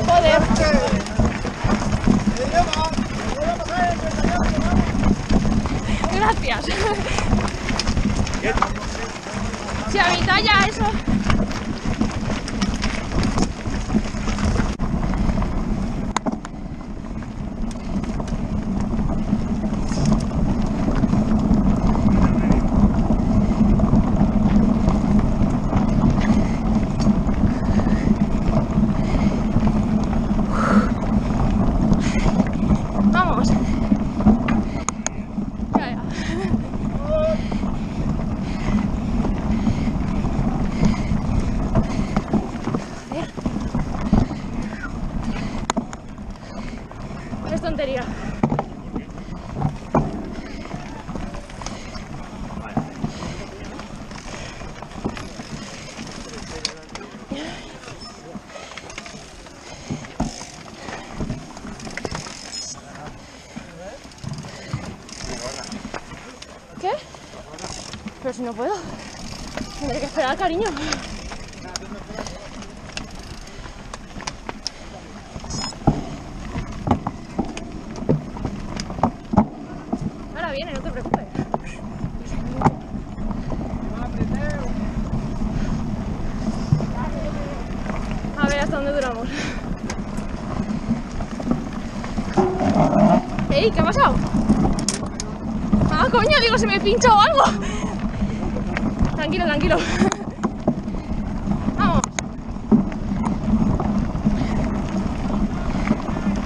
Joder. Gracias. Si a mi talla eso. Vamos. Ya, ya. Es tontería. ¿Qué? Pero si no puedo. Tendré que esperar, cariño. Ahora viene, no te preocupes. A ver hasta dónde duramos. ¡Ey! ¿Qué ha pasado? Ah, coño, digo, se me pincha o algo. Tranquilo, tranquilo. Vamos.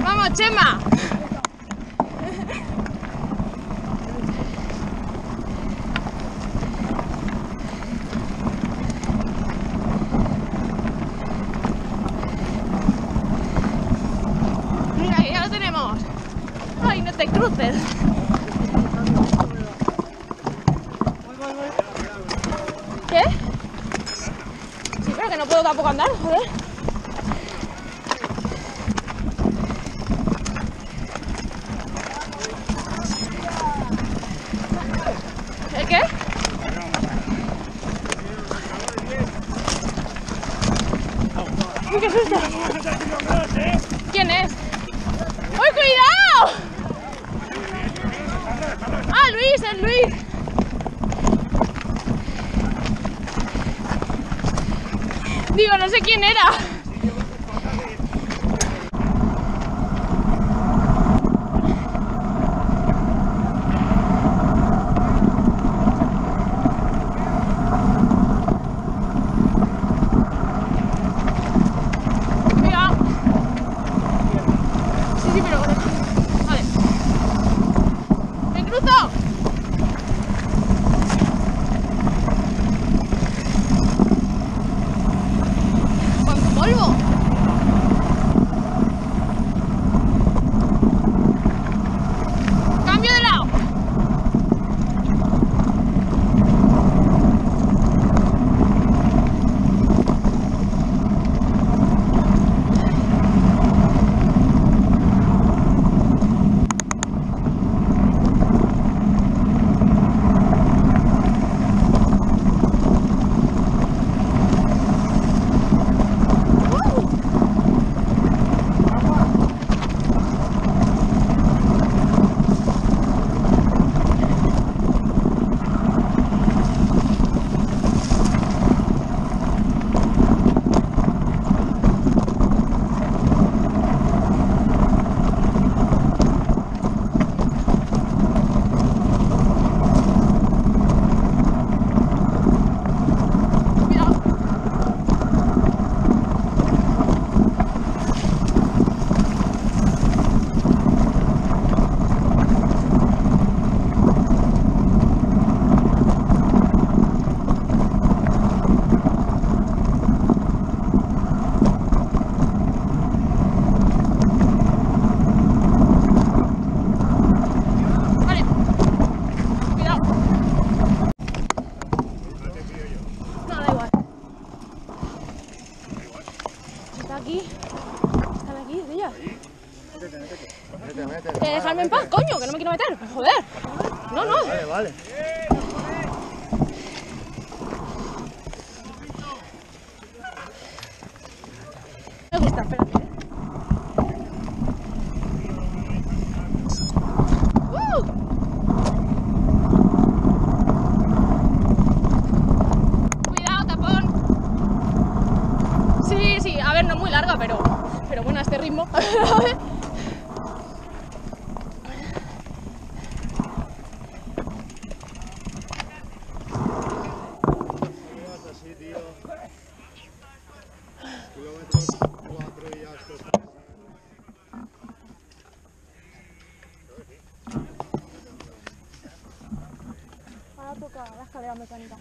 Vamos, Chema. Mira, que ya lo tenemos. Ay, no te cruces. ¿Qué? Sí, pero que no puedo tampoco andar, joder. ¿El qué? ¡Uy, qué susto! ¿Quién es? ¡Uy, cuidado! ¡Ah, Luis! ¡Es Luis! Digo, no sé quién era. Mira. Sí, pero bueno. Vale. ¡Me cruzo! ¡Polvo! ¡Cambio de lado! Dejarme en paz, coño, que no me quiero meter. Joder. No, no. Vale, vale. Ahora toca la escalera mecánica.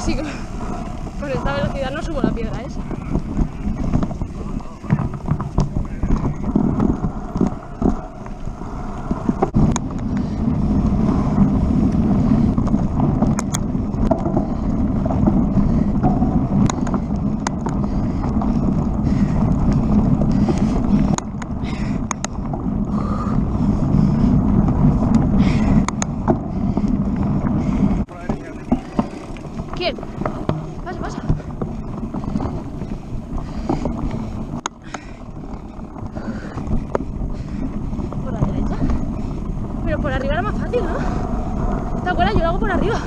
Sí, con esta velocidad no subo la piedra esa. ¿Quién? Pasa, pasa. ¿Por la derecha? Pero por arriba era más fácil, ¿no? ¿Te acuerdas? Yo lo hago por arriba.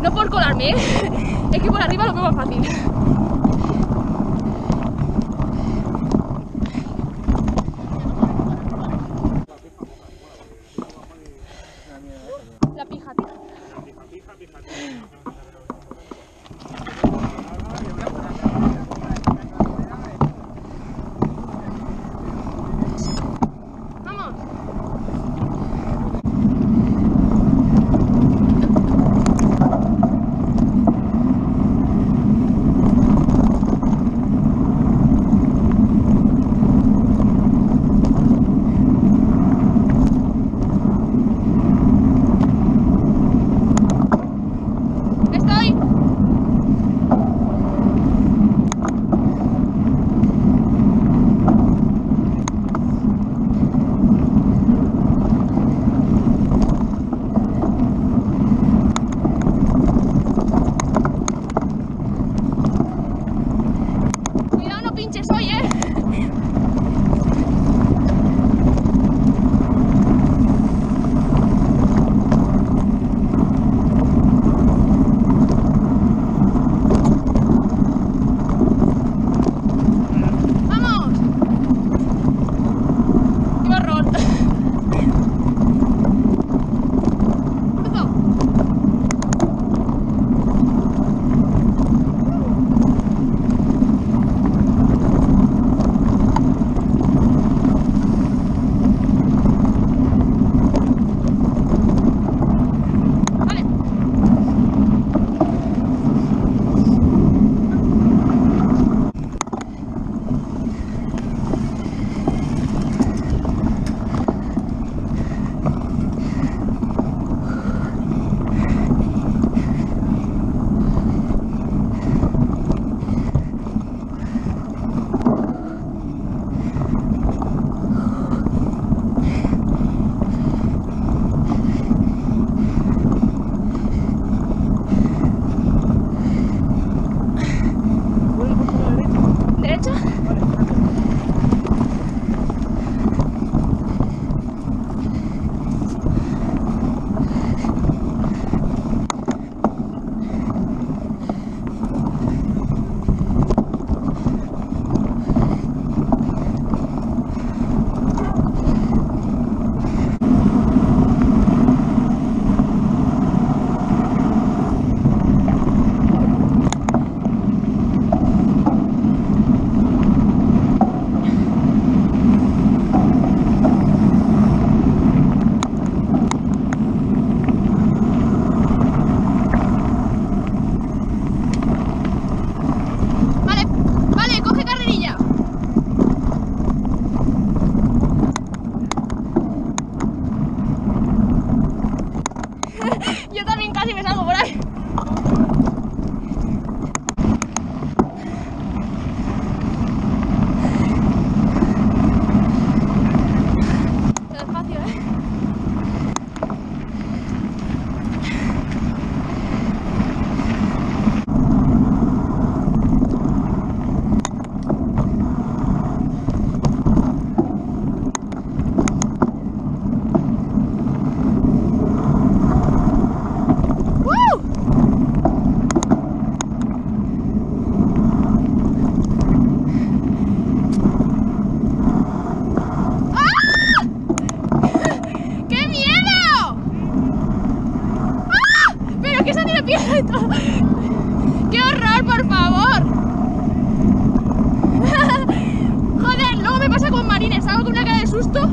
No por colarme, ¿eh? Es que por arriba lo veo más fácil. La pija, tío. ¡Qué horror, por favor! Joder, luego me pasa con Marines, hago con una cara de susto.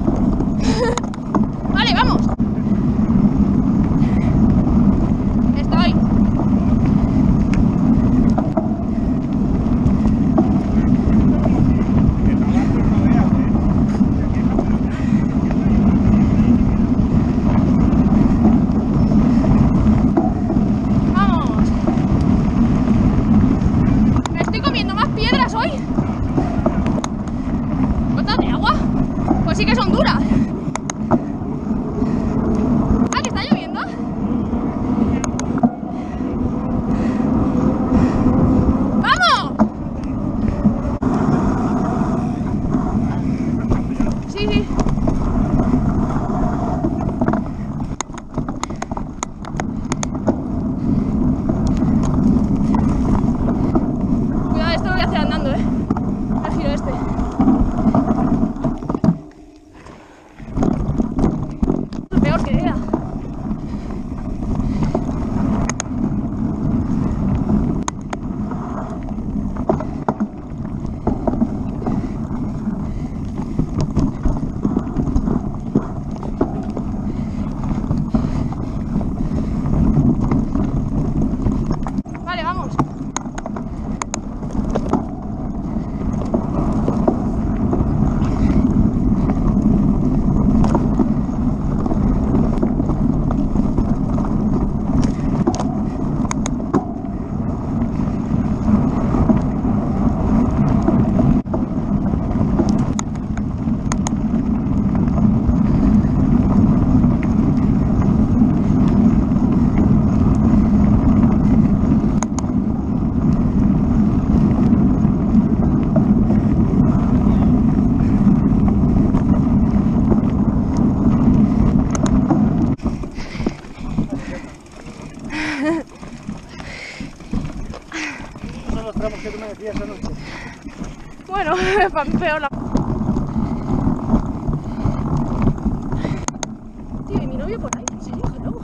Vale, vamos. Estoy. Vamos. Me estoy comiendo más piedras hoy. ¿Gotas de agua? Pues sí que son duras. Ah, que está lloviendo. ¡Vamos! Sí, sí. Cuidado, esto lo voy a hacer andando, el giro este. Es peor que era. Vale, vamos. Esos son los tramos que tú me decías anoche. Bueno, peor la... Tío, ¿y mi novio por ahí? ¿En serio? Hello.